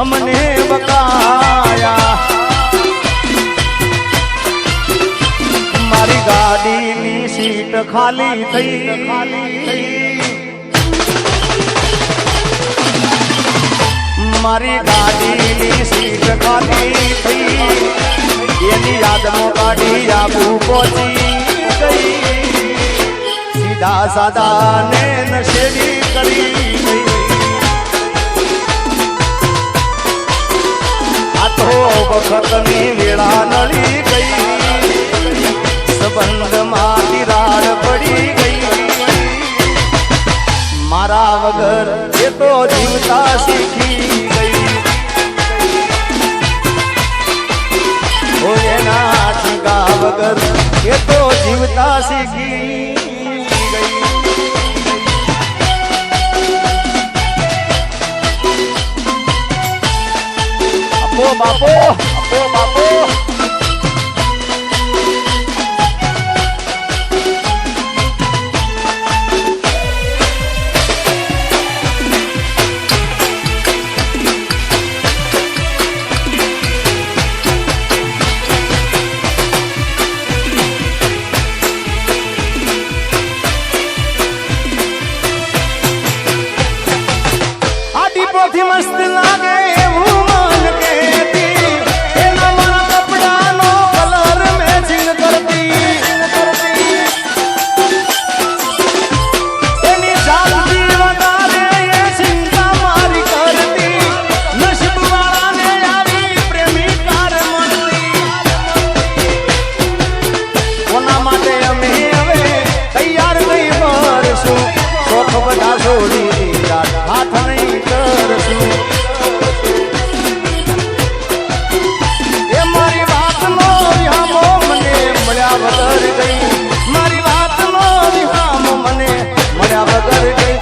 અમને બકાયા મારી ગાડીની સીટ ખાલી થઈ મારી ગાડીની સીટ ખાલી થઈ એની યાદમાં ગાડી આબુ પહોંચી ગઈ સીધા સાદા ને નશેડી કરી ગઈ આ તો વખતની વેળા નળી ગઈ સંબંધમાં તિરાડ પડી ગઈ મારા વગર એ તો જીવતા શીખી ગઈ ઓ એના ઠીકા વગર એ તો જીવતા શીખી ગઈ આપો બાપો આપો બાપો મસ્ત લાગે એવું મન કેતી એના મારા કપડાનો કલર મેચિંગ કરતી એની જાતથી વધારે એ ચિંતા મારી કરતી નસીબ વાળાને આવી પ્રેમિકાર મળતી કોના માટે અમે હવે તૈયાર નહીં કરશું શોખ બધા છોડી હાથ નહીં કરશું એ મારી વાતનો વિહામો મને મળ્યા વગર ગઈ મારી વાતનો વિહામો મને મળ્યા વગર ગઈ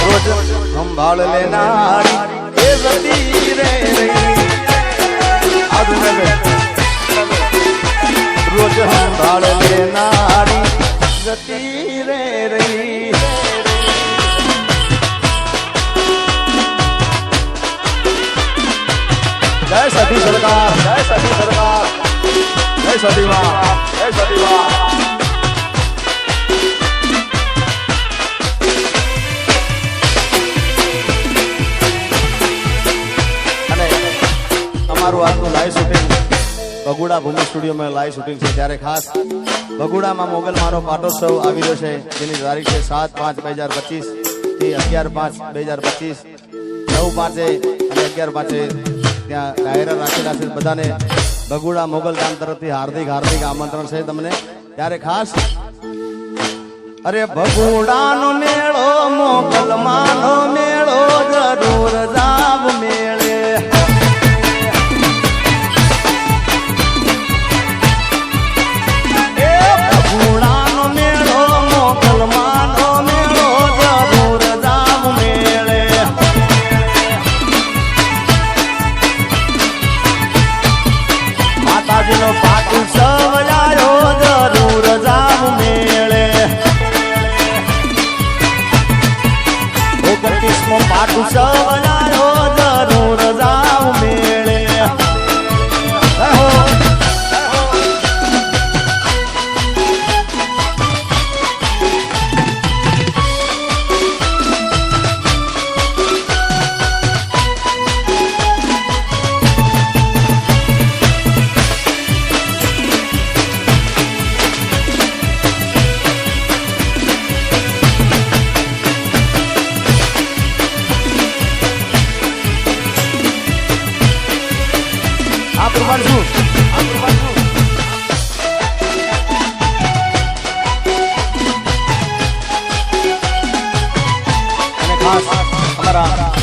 રોજ સંભાળ લેનારી એ જતી રે રહી રોજ સંભાળ લેનારી જતી રે રહી જય સતી સરકાર જય સતી સરકાર જય સતી માં જય સતી માં અને અમારું આજનું લાઈવ શૂટિંગ બગુડા ભૂમિ સ્ટુડિયોમાં લાઈવ શૂટિંગ છે ત્યારે ખાસ બગુડામાં મોગલ મારો પાટોત્સવ આવી રહ્યો છે જેની તારીખ છે 7/5/2025 થી 11/5/2025 9/5 અને 11/5 ત્યાં ડાયરા રાખેલા છે બધાને બગુડા મોગલ ગામ તરફથી હાર્દિક હાર્દિક આમંત્રણ છે તમને ત્યારે ખાસ અરે બગુડાનો મેળો મોગલ માનો મેળો જરૂર જાવ મેળે એ બગુડાનો મેળો મોગલ માનો મેળો જરૂર જાવ મેળે માતાજીનો પાટુ સવલાયો જરૂર જાવ મેળે 29મો પાટુ સવલાયો જરૂર જાવ મેળે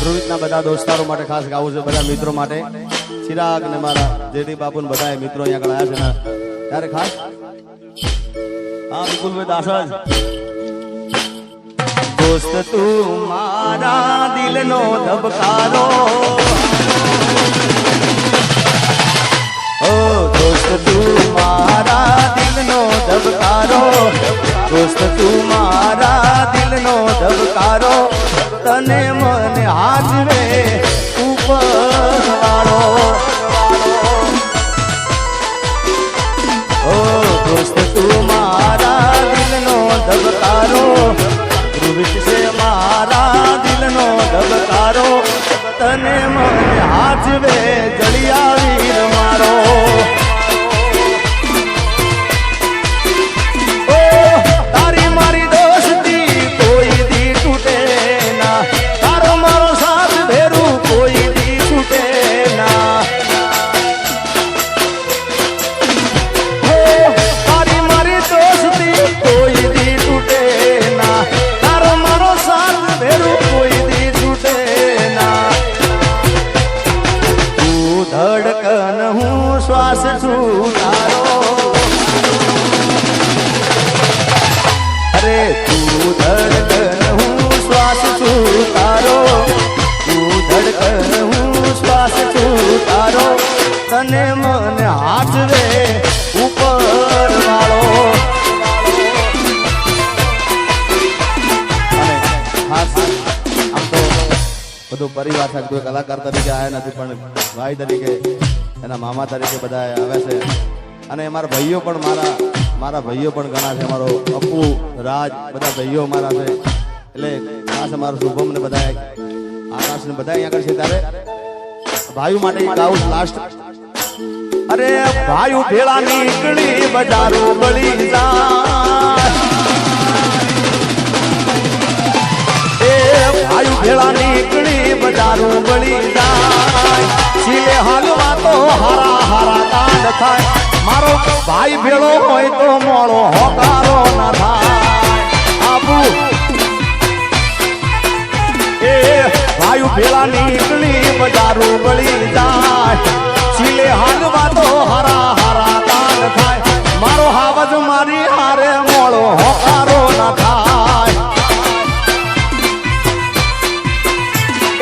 ધ્રુવિતના બધા દોસ્તારો માટે ખાસ ગાવું છે બધા મિત્રો માટે ચિરાગ ને મારા જેડી બાપુ ને બધા મિત્રો અહીંયા આગળ આવ્યા છે ત્યારે ખાસ હા વિપુલભાઈ દાસજ દોસ્ત તું મારા દિલનો ધબકારો ઓ દોસ્ત તું મારા દિલનો ધબકારો દોસ્ત તું મારા દિલનો ધબકારો તને મને હાજવે ઉપર ધબકારો ધ્રુવિત છે મારા દિલનો ધબકારો તને મને હાચવે જળિયા વીર મારો ઓ તારી મારી દોસ્તી કોઈ દી તૂટે ના તારો મારો સાથ ભેરું કોઈ દી છૂટે ના તારી મારી દોસ્તી કોઈ દી તૂટે ના તારો મારો સાથ ભેરું કોઈ દી છૂટે ના તું ધડકન હું શ્વાસ છું તારો અરે તું ધડકન હું શ્વાસ છું તારો તું ધડકન હું શ્વાસ છું તારો તને મને હાચવે ઉપર વાળો અને ખાસ આમ તો બધું પરિવાર સાથે કોઈ કલાકાર તરીકે આવ્યા નથી પણ ભાઈ તરીકે એના મામા તરીકે બધા આવે છે અને મારા ભાઈઓ પણ મારા ભાઈઓ પણ ઘણા છે મારો અપુ રાજ બધા ભાઈઓ મારા છે એટલે ખાસ અમારો શુભમ ને બધા આકાશ ને બધા અહીંયા આગળ છે ત્યારે ભાઈઓ માટે ગાઉં લાસ્ટ અરે ભાઈઓ ભેળા નીકળી બજારો બળી જાય એ ભાઈઓ ભેળા નીકળી બજારો બળી જાય સિલે હાલમાં તો હારા હારા કાંડ થાય મારો ભાઈ ભેળો હોય તો મોળો હોકારો ના થાય આબુ એ ભાઈ ભેળા નીકળી બજારો બળી જાય સિલે હાલમાં તો હારા હારા કાંડ થાય મારો હાવજ મારી હારે મોળો હોકારો ના થાય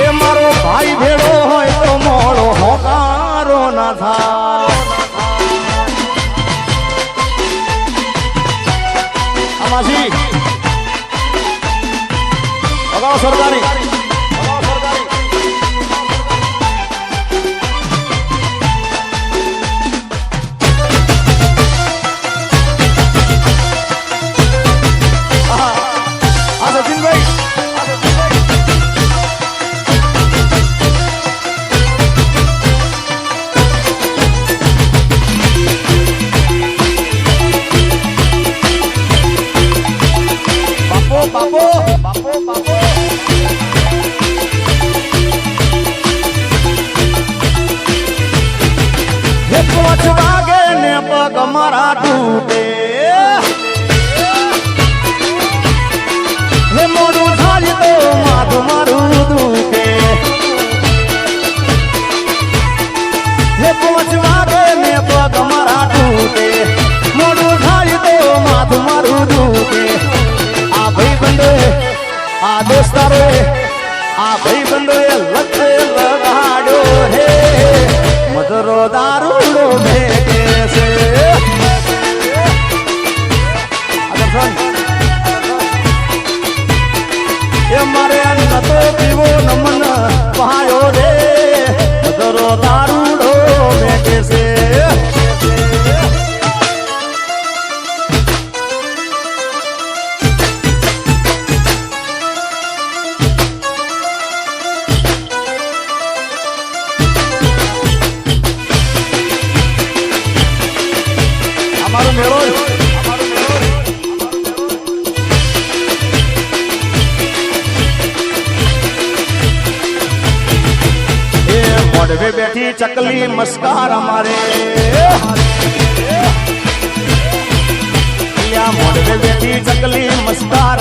એ મારો ભાઈ ભેળો હોય તો મોળો હોકારો ના થાય આમાજી અગાઉ સરદારી મારા તૂટે હે મોડું થાય તો માથું મારું દુખે હે પાંચ વાગે ને પગ મારા તૂટે મોડું થાય તો માથું મારું દુખે આ ભાઈ બંધોએ આ દોસ્તારોએ આ ભાઈ બંધોએ લખે લગાડ્યો હે મધરો દારૂડો ભેગે છે મારે અન્ન તો પીવો નમન પાયો રે મધરો દારૂડો ભેગે છે અમારો મેળો મોઢવે બેઠી ચકલી મસ્કાર અમારે મોઢવે બેઠી ચકલી મસ્કાર